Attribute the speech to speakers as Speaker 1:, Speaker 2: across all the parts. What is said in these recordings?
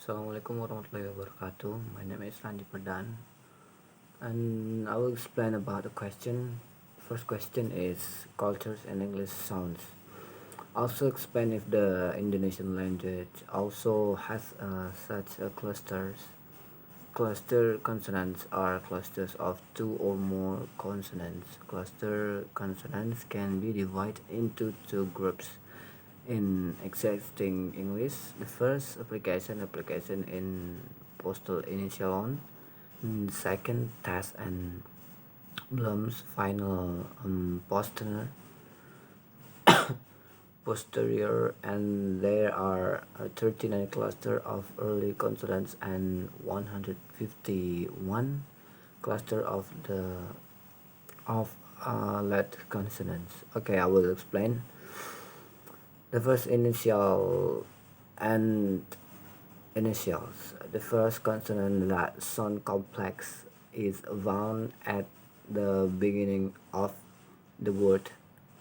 Speaker 1: Assalamualaikum warahmatullahi wabarakatuh. My name is Ranji Perdan, and I will explain about the question. First question is cultures and English sounds. Also explain if the Indonesian language also has such clusters. Cluster consonants are clusters of two or more consonants. Cluster consonants can be divided into two groups in existing English. The first application in postal initial, second task and Bloom's final posterior, and there are 39 cluster of early consonants and 151 cluster of late consonants. Okay, I will explain. The first initial and initials. The first consonant that sound complex is found at the beginning of the word.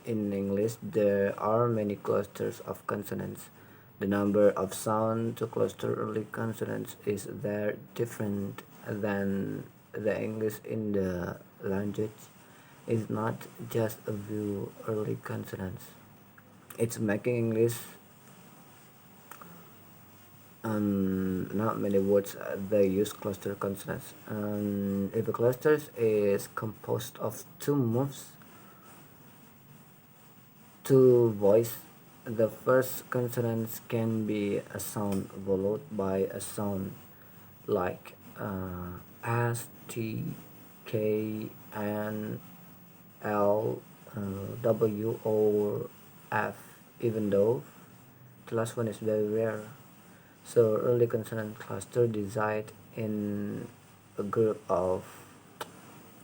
Speaker 1: In English, there are many clusters of consonants. The number of sound to cluster early consonants is there different than the English in the language. It's not just a few early consonants. It's making English not many words they use cluster consonants. If a cluster is composed of two moves, two voice, the first consonants can be a sound followed by a sound like S, T, K, N, L, W, or F, even though the last one is very rare. So early consonant cluster reside in a group of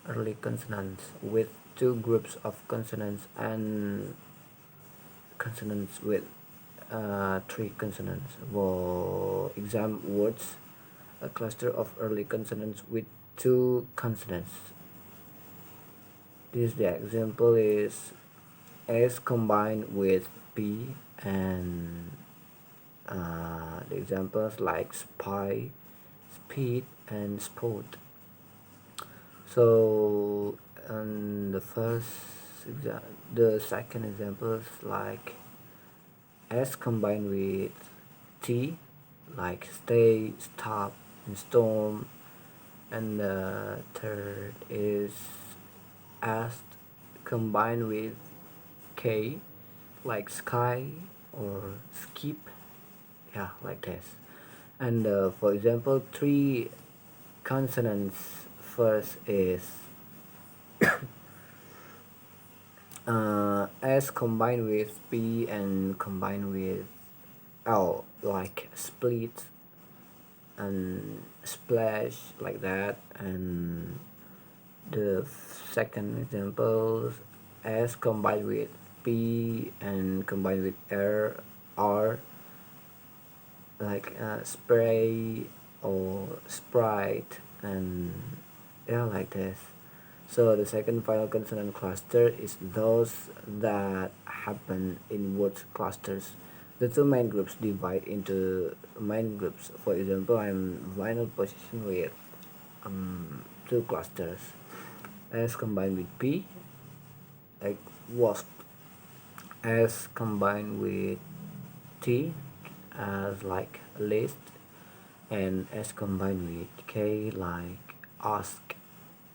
Speaker 1: early consonants with two groups of consonants and consonants with three consonants. For exam words, a cluster of early consonants with two consonants. The example is S combined with P, and the examples like spy, speed, and sport. So, the second example is like S combined with T, like stay, stop, and storm. And the third is S combined with K, like sky or skip. Yeah, like this. And for example, three consonants. First is S combined with P and combined with L, like split and splash, like that. And the second example, S combined with P and combined with R, like spray or sprite, and yeah, like this. So the second final consonant cluster is those that happen in word clusters. The two main groups divide into main groups. For example, I'm final position with two clusters. S combined with P, like wasp. S combined with T, as like list, and S combined with K, like ask.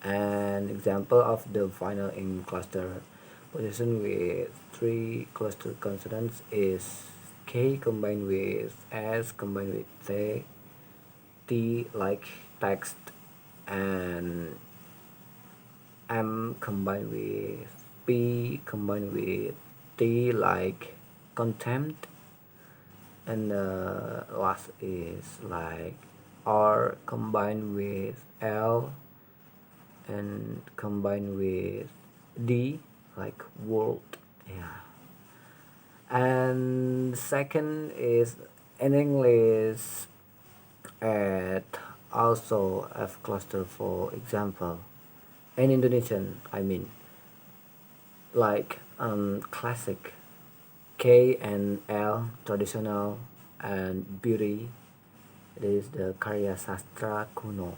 Speaker 1: An example of the final in cluster position with three cluster consonants is K combined with S combined with T, like text, and M combined with P combined with T, like contempt. And the last is like R combined with L and combined with D, like world. Yeah. And second is in English at also F cluster. For example, in Indonesian, I mean, like classic, K and L, traditional and beauty, It is the Karya Sastra Kuno.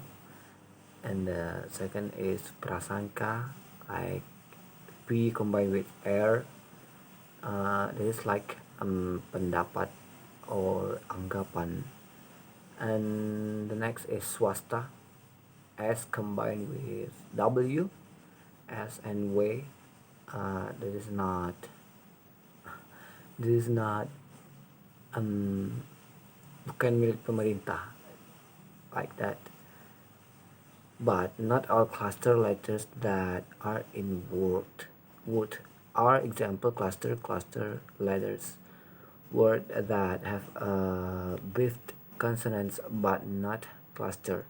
Speaker 1: And the second is prasangka, like P combined with air. This is like pendapat or anggapan. And the next is swasta, S combined with W, S and W. This is not this is not bukan milik pemerintah, like that. But not all cluster letters that are in word are example cluster letters. Word that have breathed consonants but not cluster,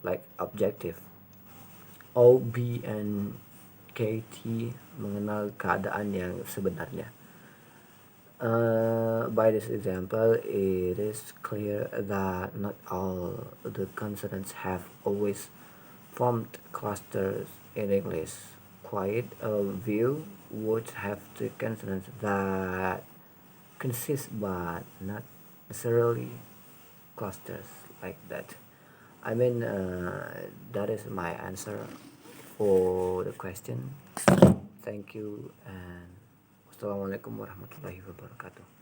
Speaker 1: like objective. O, B, and KT mengenal keadaan yang sebenarnya. By this example, it is clear that not all the consonants have always formed clusters in English. Quite a few words have the consonants that consist but not necessarily clusters, like that. I mean, that is my answer for the question. Thank you, and wassalamualaikum warahmatullahi wabarakatuh.